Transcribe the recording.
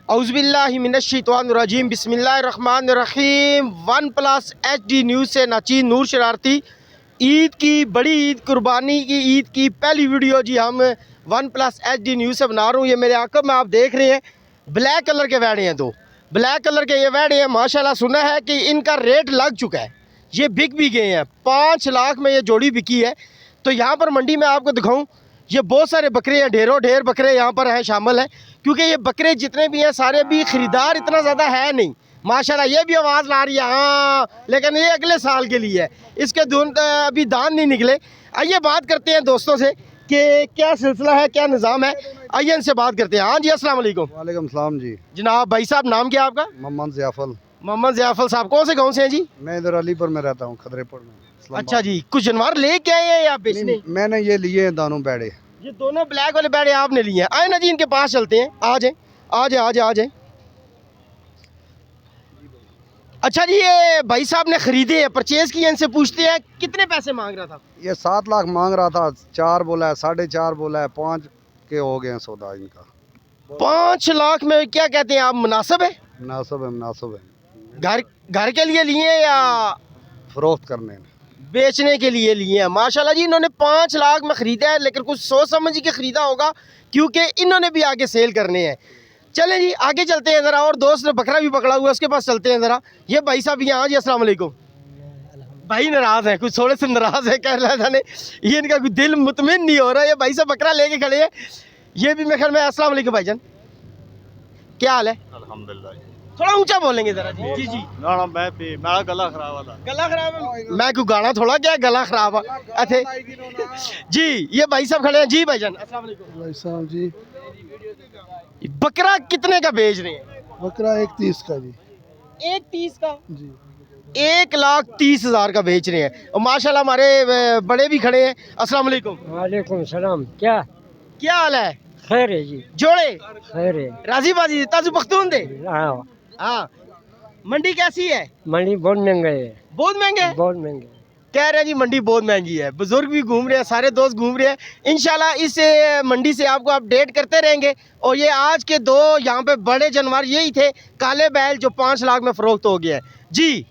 औज़ुबिल्लाहिमिनश्शैतानिर्रजीम बिस्मिल्लाहिर्रहमानिर्रहीम। One plus HD news से नाचीन नूर शरारती। ईद की बड़ी ईद, कुर्बानी की ईद की पहली वीडियो जी हम वन प्लस HD न्यूज़ से बना रहा हूँ। ये मेरे आंखों में आप देख रहे हैं, ब्लैक कलर के वैड़े हैं, दो ब्लैक कलर के ये वैड़े हैं। माशाल्लाह सुना है कि इनका रेट लग चुका है, ये बिक भी गए हैं। 5 लाख में ये जोड़ी बिकी है। तो यहाँ पर मंडी में आपको दिखाऊं, ये बहुत सारे बकरे हैं, ढेरों ढेर बकरे यहाँ पर हैं, शामिल हैं। क्योंकि ये बकरे जितने भी हैं सारे भी ख़रीदार इतना ज़्यादा है नहीं। माशाल्लाह ये भी आवाज़ ला रही है हाँ, लेकिन ये अगले साल के लिए है, इसके अभी दान नहीं निकले। आइए बात करते हैं दोस्तों से कि क्या सिलसिला है, क्या निज़ाम है। आइए इनसे बात करते हैं। हाँ जी, अस्सलाम वालेकुम। वालेकुम सलाम जी। जनाब भाई साहब, नाम क्या आपका? मोहम्मद ज़ियाफल। मोहम्मद ज़ियाफल साहब, कौन से गाँव से हैं जी? मैं इधर अलीपुर में रहता हूँ, खदरेपुर में। अच्छा जी, कुछ जानवर लेके आए हैं या बेचने? मैंने ये लिए हैं दानों बैड़े। ये दोनों ब्लैक वाले बैड़े आपने लिए हैं। आए ना जी, इनके पास चलते हैं। आ जाए आ जाए आ जाए आ जाए। अच्छा जी, ये भाई साहब ने खरीदे हैं, परचेज किए, इनसे पूछते हैं कितने पैसे मांग रहा था? ये 7 लाख मांग रहा था, 4 बोला है, 4.5 बोला है, 5 के हो गए हैं सौदा इनका। 5 लाख में क्या कहते हैं आप, मुनासिब है? मुनासिब है, मुनासिब है। घर के लिए लिए हैं या फरोख्त करने में? बेचने के लिए लिए हैं। माशाल्लाह जी, इन्होंने 5 लाख में ख़रीदा है, लेकिन कुछ सोच समझ के ख़रीदा होगा, क्योंकि इन्होंने भी आगे सेल करने हैं। चलें जी, आगे चलते हैं ज़रा। और दोस्त ने बकरा भी पकड़ा हुआ है, उसके पास चलते हैं ज़रा। ये भाई साहब यहाँ जी, अस्सलाम वालेकुम। भाई नाराज़ है, कुछ थोड़े से नाराज़ है, कह रहा था ने ये इनका कोई दिल मुतमिन नहीं हो रहा। ये भाई साहब बकरा लेके खड़े हैं, ये भी मैं ख्याल में। अस्सलाम वालेकुम भाईजान, क्या हाल है? अल्हम्दुलिल्लाह। थोड़ा ऊंचा बोलेंगे जरा जी। जी जी, ना मेरा गला खराब वाला। गला खराब है? मैं क्यों गाना थोड़ा क्या गला खराब है। अच्छा जी, ये भाई साहब खड़े हैं जी। भाईजान अस्सलाम वालेकुम। भाई साहब जी, बकरा कितने का बेच रहे हैं? बकरा 1.30 का जी। 1.30 का जी 1,30,000 का बेच रहे हैं। और माशाल्लाह हमारे बड़े भी खड़े हैं। अस्सलाम वालेकुम। वालेकुम सलाम। क्या हाल है? खैर है जी? जोड़े खैर है। राजी बाजी ताजु पख्तून दे। हाँ, हाँ, मंडी कैसी है? मंडी बहुत महंगा है, बहुत महंगे है? बहुत महंगे। कह रहे हैं जी मंडी बहुत महंगी है। बुजुर्ग भी घूम रहे हैं, सारे दोस्त घूम रहे हैं। इंशाल्लाह इस मंडी से आपको अपडेट करते रहेंगे। और ये आज के 2 यहाँ पे बड़े जानवर यही थे, काले बैल जो 5 लाख में फरोख्त हो गया है जी।